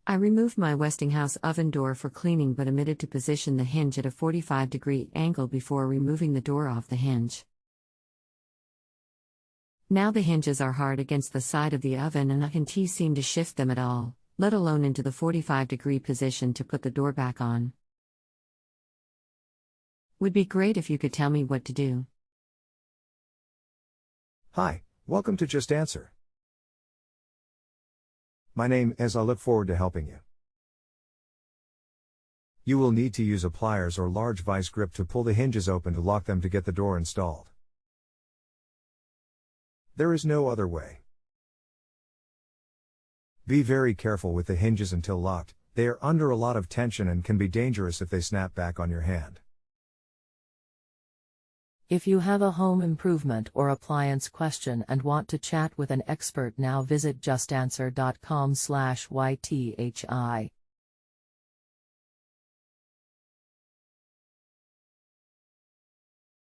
I removed my Westinghouse oven door for cleaning but omitted to position the hinge at a 45-degree angle before removing the door off the hinge. Now the hinges are hard against the side of the oven and I can't seem to shift them at all, let alone into the 45-degree position to put the door back on. Would be great if you could tell me what to do. Hi, welcome to Just Answer. My name is. I look forward to helping you. You will need to use a pliers or large vise grip to pull the hinges open to lock them to get the door installed. There is no other way. Be very careful with the hinges until locked. They are under a lot of tension and can be dangerous if they snap back on your hand. If you have a home improvement or appliance question and want to chat with an expert, now visit JustAnswer.com/YTHI.